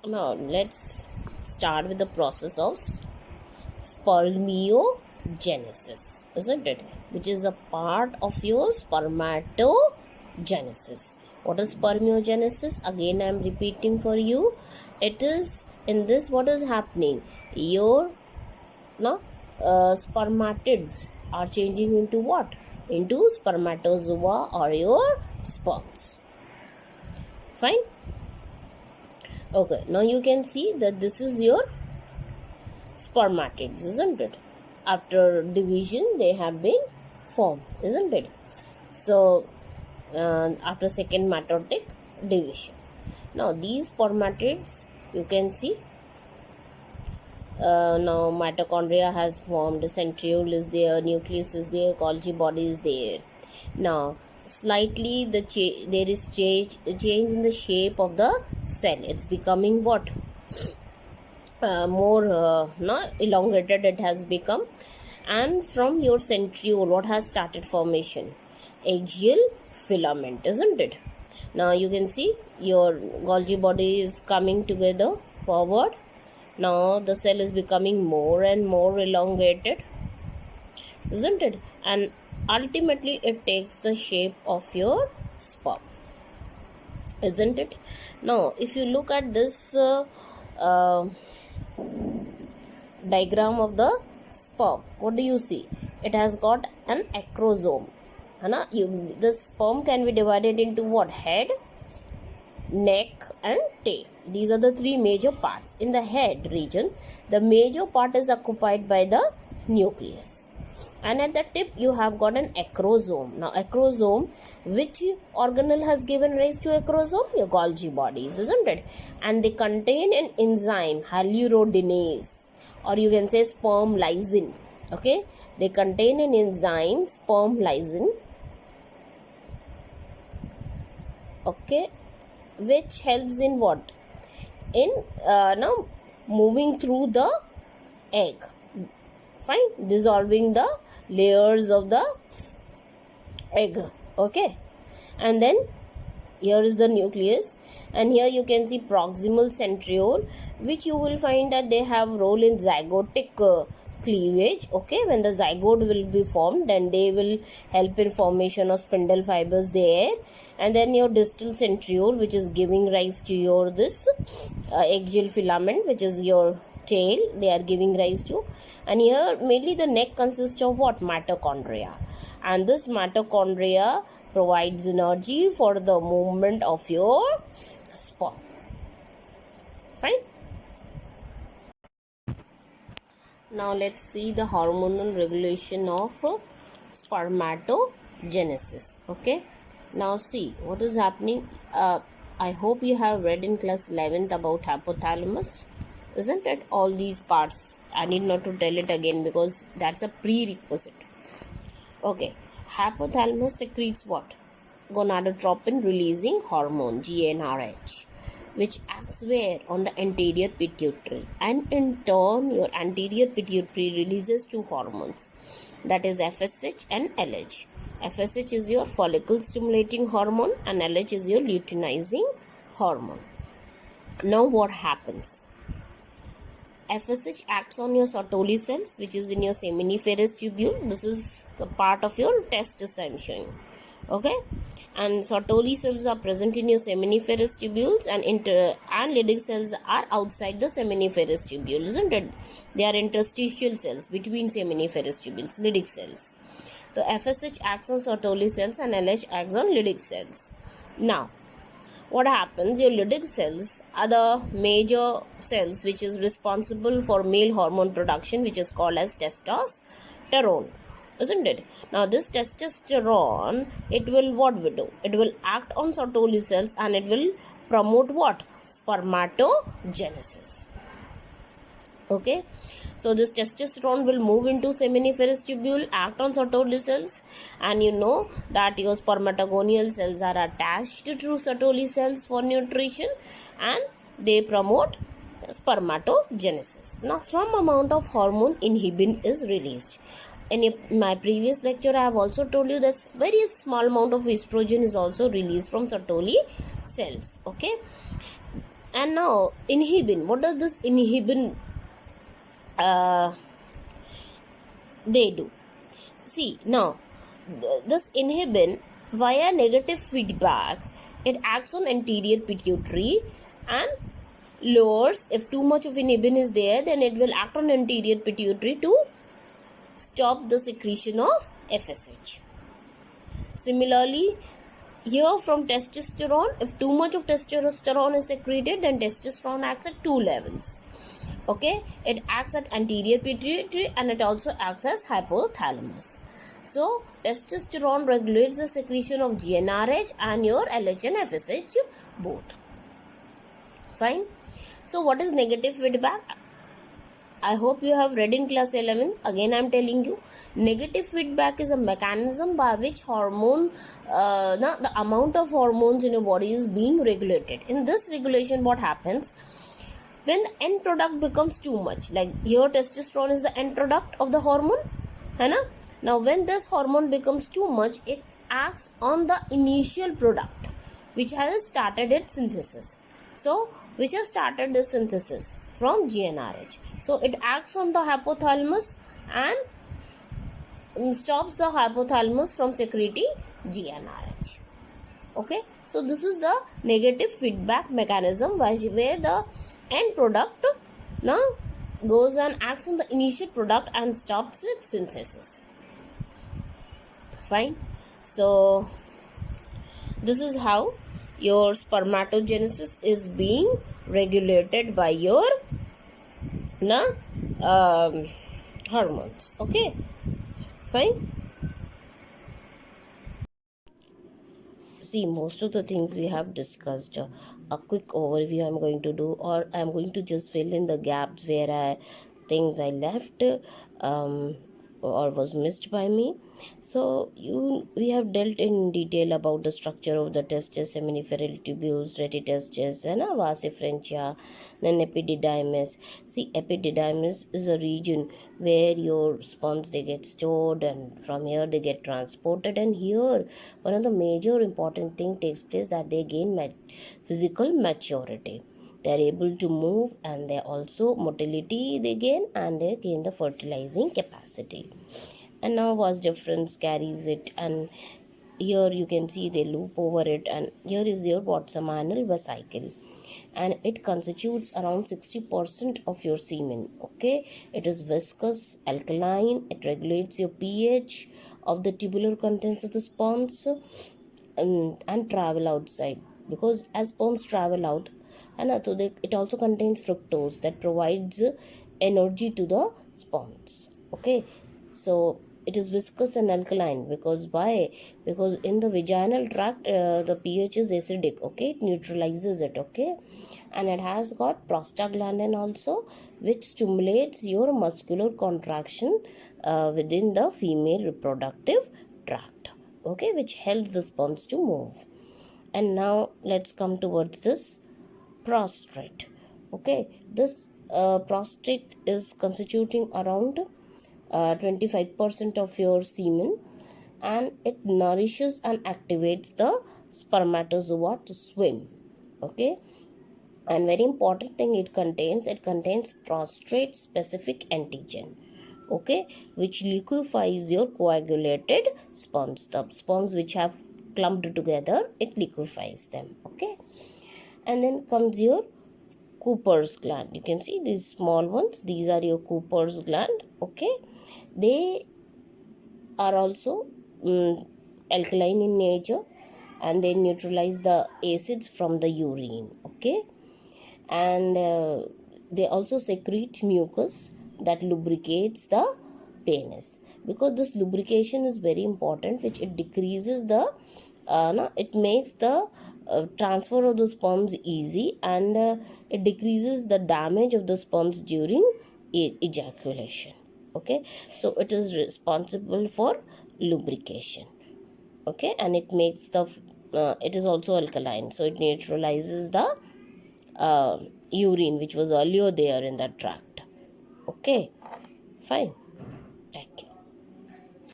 Now let's start with the process of spermiogenesis, isn't it? Which is a part of your spermatogenesis. What is spermiogenesis? Again, I am repeating for you. It is in this what is happening. Your spermatids are changing into what? Into spermatozoa or your sperms. Fine. Okay, now you can see that this is your spermatids, isn't it? After division, they have been formed, isn't it? So, after second mitotic division. Now, these spermatids, you can see, now mitochondria has formed, centriole is there, nucleus is there, Golgi body is there. Now, slightly there is change in the shape of the cell. It's becoming what? More elongated it has become. And from your centriole, what has started formation? Axial filament, isn't it? Now you can see your Golgi body is coming together forward. Now the cell is becoming more and more elongated, isn't it? And ultimately it takes the shape of your sperm, isn't it? Now if you look at this diagram of the sperm, what do you see? It has got an acrosome. The sperm can be divided into what? Head, neck and tail. These are the three major parts. In the head region, the major part is occupied by the nucleus, and at the tip you have got an acrosome. Now acrosome, which organelle has given rise to acrosome? Your Golgi bodies, isn't it? And they contain an enzyme, hyaluronidase, or you can say sperm lysin. Okay, they contain an enzyme, sperm lysin, okay, which helps in what? In now moving through the egg. Fine, dissolving the layers of the egg. Okay, and then here is the nucleus, and here you can see proximal centriole, which you will find that they have role in zygotic cleavage. Okay, when the zygote will be formed, then they will help in formation of spindle fibers there. And then your distal centriole, which is giving rise to your this axial filament, which is your tail, they are giving rise to. And here mainly the neck consists of what? Mitochondria, and this mitochondria provides energy for the movement of your sperm. Fine. Now let's see the hormonal regulation of spermatogenesis. Okay, now see what is happening. I hope you have read in class 11th about hypothalamus, isn't it? All these parts, I need not to tell it again because that's a prerequisite. Okay, hypothalamus secretes what? Gonadotropin releasing hormone, GnRH, which acts where? On the anterior pituitary, and in turn your anterior pituitary releases two hormones, that is FSH and LH. FSH is your follicle stimulating hormone and LH is your luteinizing hormone. Now what happens? FSH acts on your Sertoli cells, which is in your seminiferous tubule. This is the part of your testis I am showing. Okay, and Sertoli cells are present in your seminiferous tubules, and Leydig cells are outside the seminiferous tubule, isn't it? They are interstitial cells between seminiferous tubules, Leydig cells. So FSH acts on Sertoli cells and LH acts on Leydig cells. Now what happens? Your Leydig cells are the major cells which is responsible for male hormone production, which is called as testosterone, isn't it? Now this testosterone, it will what will do? It will act on Sertoli cells and it will promote what? Spermatogenesis. Okay, so this testosterone will move into seminiferous tubule, act on Sertoli cells, and you know that your spermatogonial cells are attached to Sertoli cells for nutrition, and they promote spermatogenesis. Now some amount of hormone inhibin is released. In my previous lecture I have also told you that very small amount of estrogen is also released from Sertoli cells. Okay, And now inhibin, what does this inhibin they do? See, now this inhibin via negative feedback, it acts on anterior pituitary and lowers. If too much of inhibin is there, then it will act on anterior pituitary to stop the secretion of FSH. Similarly, here from testosterone, if too much of testosterone is secreted, then testosterone acts at two levels. Okay, it acts at anterior pituitary and it also acts as hypothalamus. So testosterone regulates the secretion of GnRH and your LH and FSH both. Fine. So what is negative feedback? I hope you have read in class 11. Again I am telling you, negative feedback is a mechanism by which the amount of hormones in your body is being regulated. In this regulation, what happens? When the end product becomes too much, like here testosterone is the end product of the hormone, है ना? Now when this hormone becomes too much, it acts on the initial product which has started its synthesis. So which has started the synthesis from GnRH. So it acts on the hypothalamus and stops the hypothalamus from secreting GnRH. Okay, so this is the negative feedback mechanism where the end product now goes and acts on the initial product and stops its synthesis. Fine. So this is how your spermatogenesis is being regulated by your hormones. Okay, fine. See, most of the things we have discussed. A quick overview I'm going to do, or I'm going to just fill in the gaps where things I left or was missed by me. So we have dealt in detail about the structure of the testes, seminiferal tubules, retitestes, and vas efferentia, then epididymis. See, epididymis is a region where your sperms they get stored, and from here they get transported. And here, one of the major important thing takes place, that they gain physical maturity. They are able to move, and they also motility they gain, and they gain the fertilizing capacity. And now vas deferens carries it, and here you can see they loop over it, and here is your proximal vesicle, and it constitutes around 60% of your semen. Okay, it is viscous, alkaline, it regulates your pH of the tubular contents of the sperms and travel outside, because as sperms travel out, and it also contains fructose that provides energy to the sperms. Okay, so it is viscous and alkaline because in the vaginal tract the pH is acidic. Okay, it neutralizes it. Okay, and it has got prostaglandin also, which stimulates your muscular contraction within the female reproductive tract. Okay, which helps the sperms to move. And now let's come towards this prostate. Okay, this prostate is constituting around 25% of your semen, and it nourishes and activates the spermatozoa to swim. Okay, and very important thing, it contains prostate specific antigen. Okay, which liquefies your coagulated sperms. The sperms which have clumped together, it liquefies them. Okay, and then comes your Cooper's gland. You can see these small ones, these are your Cooper's gland. Okay, they are also alkaline in nature, and they neutralize the acids from the urine. Okay, and they also secrete mucus that lubricates the penis, because this lubrication is very important, which it decreases the it makes the transfer of the sperms easy, and it decreases the damage of the sperms during ejaculation. Okay, so it is responsible for lubrication. Okay, and it makes the it is also alkaline, so it neutralizes the urine which was earlier there in that tract. Okay, fine.